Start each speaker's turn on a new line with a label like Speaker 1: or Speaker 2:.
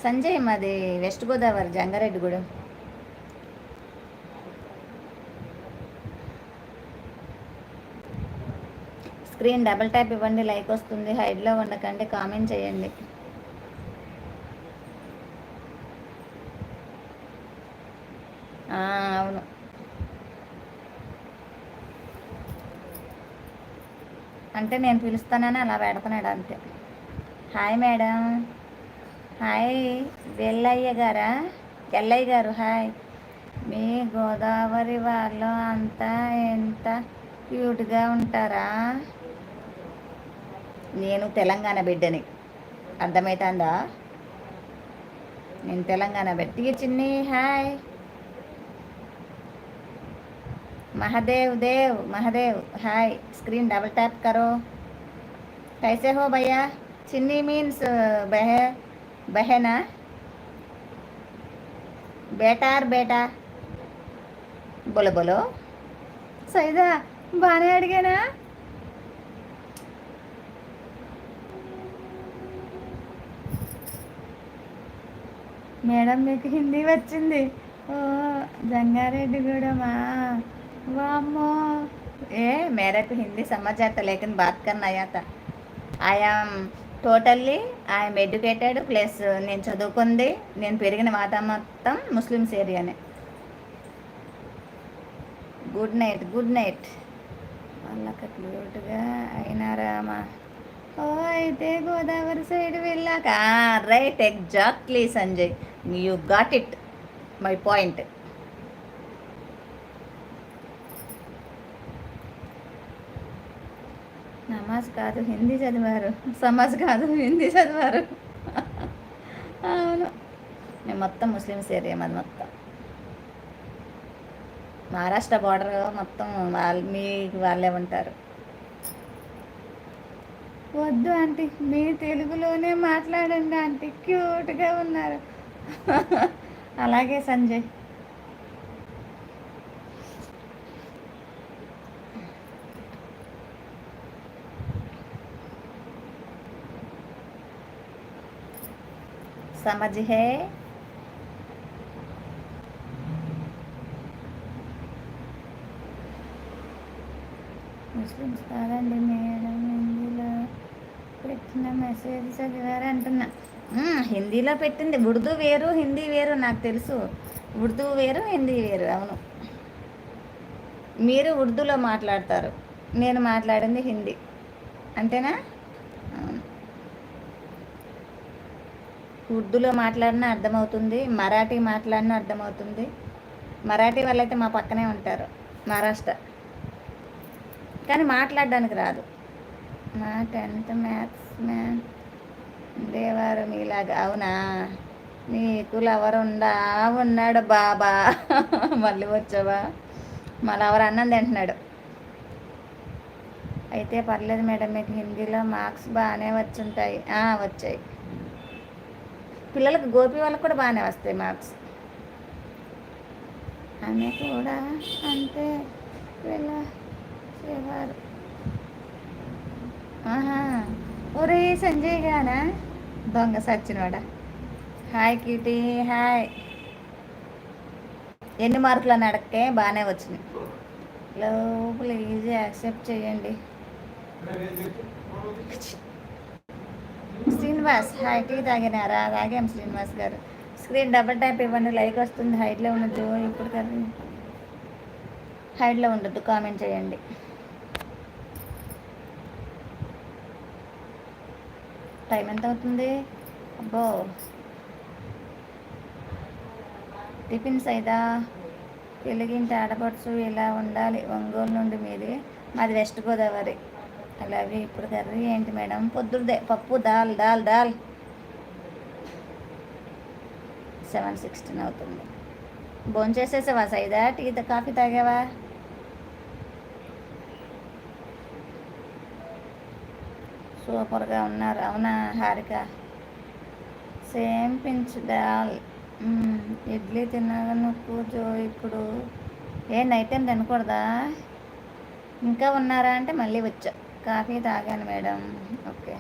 Speaker 1: సంజయ్ మాది west Godavari Jangareddygudem. Screen double tap ఇవ్వండి, like వస్తుంది. హైడ్లో ఉండకండి, కామెంట్ చేయండి. అవును, అంటే నేను పిలుస్తానని అలా పెడుతున్నాడు అంతే. Hi madam. హాయ్ వెల్లయ్య గారా, ఎల్లయ్య గారు హాయ్. మీ గోదావరి వాళ్ళు అంతా ఎంత క్యూట్గా ఉంటారా? నేను తెలంగాణ బిడ్డని, అర్థమవుతుందా? నేను తెలంగాణ బిడ్డ. చిన్ని హాయ్. महादेव हाय. स्क्रीन डबल टैप करो. कैसे हो भैया? चिन्नी मीन्स बहना, बेटा और बेटा. बोलो बोलो सईदा बाने अड़गेना. మేడం మీకు హిందీ వచ్చింది? ఓ జంగారెడ్డిగూడమా? वामो ए मेरे को हिंदी समझ आता, लेकिन बात करना आया था. I am totally I'm educated plus నేను చదువుకుంది, నేను పెరిగిన వాతావరణం మొత్తం ముస్లిమ్స్ ఏరియానే. Good night good night. వాళ్ళకి క్యూట్గా అయినారామా? ఓ అయితే గోదావరి సైడ్ వెళ్ళాక right, exactly Sanjay, you got it my point. నమాజ్ కాదు హిందీ చదివారు, సమాజ్ కాదు హిందీ చదివారు. అవును, మేము మొత్తం ముస్లిమ్స్ ఏరియా, మాది మొత్తం మహారాష్ట్ర బార్డర్ మొత్తం మీకు వాళ్ళే ఉంటారు. వద్దు ఆంటీ, మీ తెలుగులోనే మాట్లాడండి ఆంటీ, క్యూట్గా ఉన్నారు. అలాగే సంజయ్. समझ है? ముస్లిమ్స్ కాదండి మేడం, హిందీలో పెట్టిన మెసేజ్ చదివారు అంటున్నా. హిందీలో పెట్టింది, ఉర్దూ వేరు హిందీ వేరు, నాకు తెలుసు. ఉర్దూ వేరు హిందీ వేరు. అవును, మీరు ఉర్దూలో మాట్లాడతారు, నేను మాట్లాడింది హిందీ, అంతేనా? ఉర్దూలో మాట్లాడినా అర్థమవుతుంది, మరాఠీ మాట్లాడినా అర్థమవుతుంది. మరాఠీ వాళ్ళైతే మా పక్కనే ఉంటారు, మహారాష్ట్ర, కానీ మాట్లాడడానికి రాదు. మా 10th మ్యాథ్స్ మ్యాన్ దేవారు మీలాగా. అవునా? నీకు లవర్ ఉన్నాడు బాబా. మళ్ళీ వచ్చావా? మా లవర్ అన్నం తింటున్నాడు. అయితే పర్లేదు మేడం, మీకు హిందీలో మార్క్స్ బాగానే వచ్చుంటాయి. వచ్చాయి. పిల్లలకు గోపి వాళ్ళకు కూడా బాగానే వస్తాయి మార్క్స్. ఆమె కూడా అంతే వెళ్ళేవారు. ఒరే సంజయ్ గానా, దొంగ సచ్చినవాడా. Hi cutie hi. ఎన్ని మార్కులు అని అడగకే, బాగానే వచ్చినాయి. ప్లీజ్ యాక్సెప్ట్ చేయండి. శ్రీనివాస్ హాయ్. టీ తాగినారా? తాగాం శ్రీనివాస్ గారు. స్క్రీన్ డబల్ ట్యాప్ ఇవ్వండి, లైక్ వస్తుంది. హైట్లో ఉండద్దు, ఇప్పుడు కదా హైట్లో ఉండద్దు, కామెంట్ చేయండి. టైం ఎంత అవుతుంది? అబ్బో, టిఫిన్స్ అయిదా? తెలుగింటి ఆడపడుచు ఇలా ఉండాలి. ఒంగోలు నుండి మీది? మాది వెస్ట్ గోదావరి. అలాగే ఇప్పుడు కర్రీ ఏంటి మేడం? పొద్దుదే పప్పు, దాల్ దాల్ దాల్. 7:16 అవుతుంది. భోంచేసేసావా సైదా? టీ కాఫీ తాగావా? సూపర్గా ఉన్నారు. అవునా హారిక? సేమ్ పించ్ దాల్. ఇడ్లీ తిన్నాగా నువ్వు ఇప్పుడు నైట్ టైం తినకూడదా? ఇంకా ఉన్నారా అంటే మళ్ళీ వచ్చా. కాఫీ తాగాను మేడం. ఓకే.